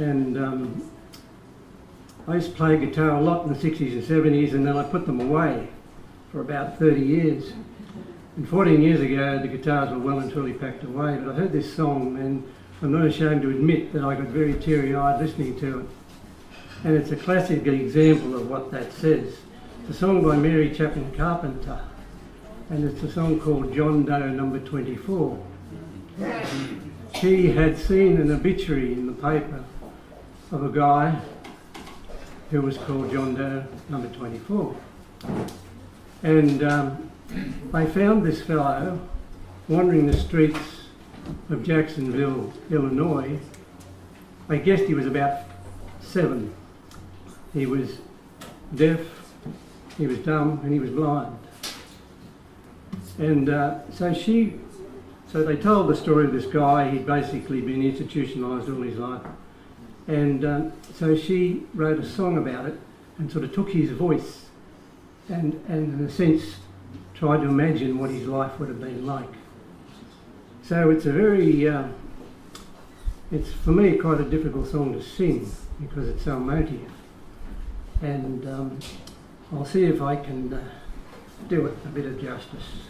And I used to play guitar a lot in the 60s and 70s, and then I put them away for about 30 years. And 14 years ago, the guitars were well and truly packed away, but I heard this song, and I'm not ashamed to admit that I got very teary-eyed listening to it. And it's a classic example of what that says. It's a song by Mary Chapman Carpenter, and it's a song called John Doe Number 24. She had seen an obituary in the paper of a guy who was called John Doe Number 24. And they found this fellow wandering the streets of Jacksonville, Illinois. They guessed he was about 7. He was deaf, he was dumb, and he was blind. And so they told the story of this guy. He'd basically been institutionalised all his life. And so she wrote a song about it and sort of took his voice and in a sense tried to imagine what his life would have been like. So it's a very, it's for me quite a difficult song to sing because it's so emotive. And I'll see if I can do it a bit of justice.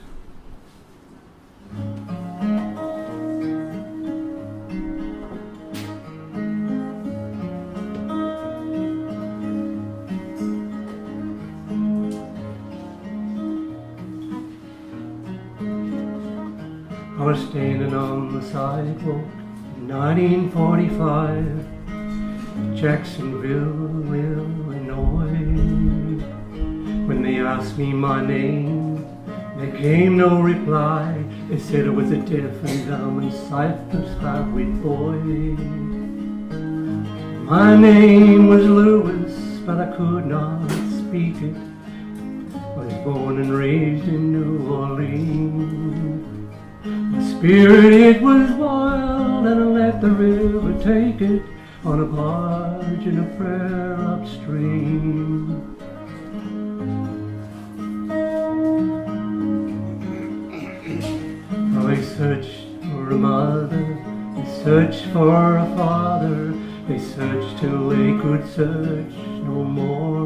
I was standing on the sidewalk in 1945, Jacksonville, Illinois. When they asked me my name, there came no reply. They said I was a deaf and dumb and cypress-hardwood boy. My name was Lewis, but I could not speak it. I was born and raised in New Orleans. My spirit, it was wild, and I let the river take it on a barge in a prayer upstream. Oh, they searched for a mother, they searched for a father, they searched till they could search no more.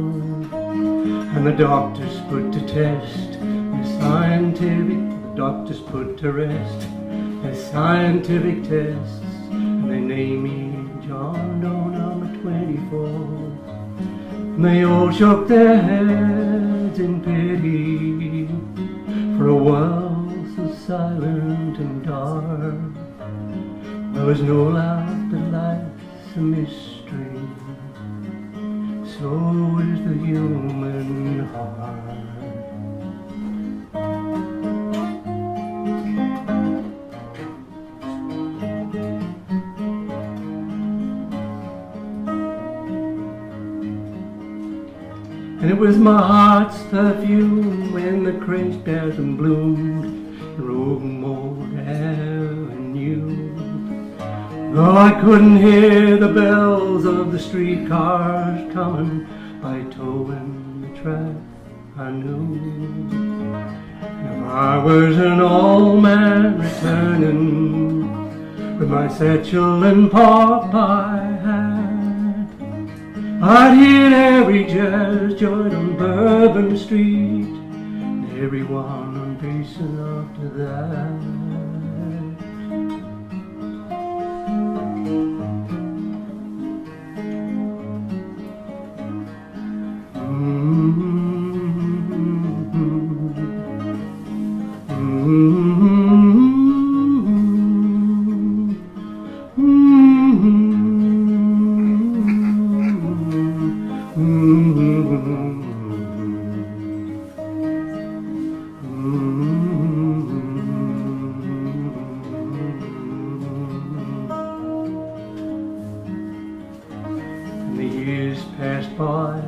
And the doctors put to test their scientific, doctors put to rest their scientific tests, and they named me John Doe Number 24. And they all shook their heads in pity for a world so silent and dark. There was no life, but life's a mystery. So is the human heart. And it was my heart's perfume when the crazed jasmine bloomed in Roguemore Avenue. Though I couldn't hear the bells of the streetcars coming by towing the track, I knew. And if I was an old man returning with my satchel and pork pie hat, I'd hit every jazz joint on Bourbon Street, and everyone on pacing after that. Passed by,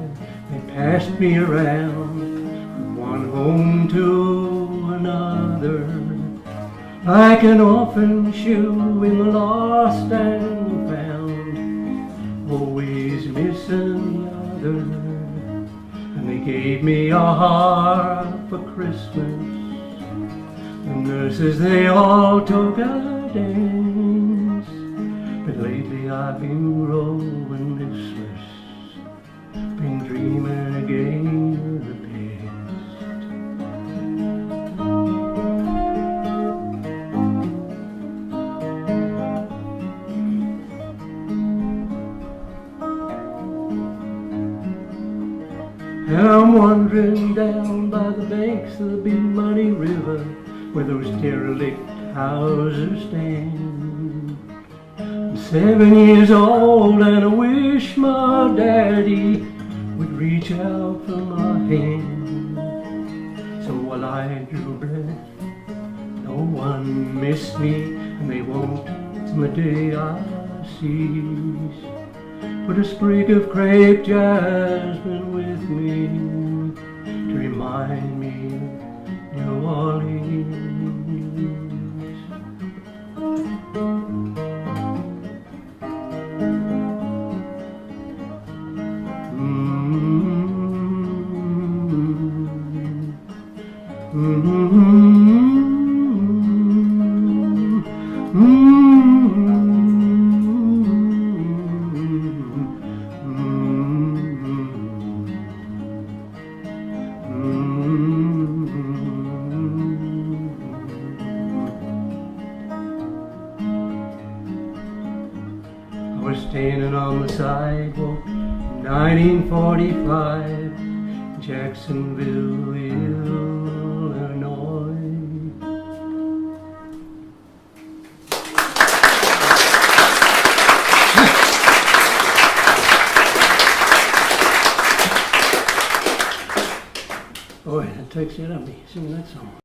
they passed me around from one home to another, like an orphan shoe in the lost and found, always missing the other. And they gave me a harp for Christmas. The nurses, they all took a dance. But lately I've been growing restless, been dreaming again of the past. And I'm wandering down by the banks of the Big Muddy River, where those derelict houses stand. I'm 7 years old and I wish my daddy would reach out for my hand. So while I drew breath, no one missed me, and they won't on the day I cease. Put a sprig of crepe jasmine with me to remind me of New Orleans. I was standing on the sidewalk in 1945, Jacksonville, Illinois. Boy, that takes it out of me singing that song.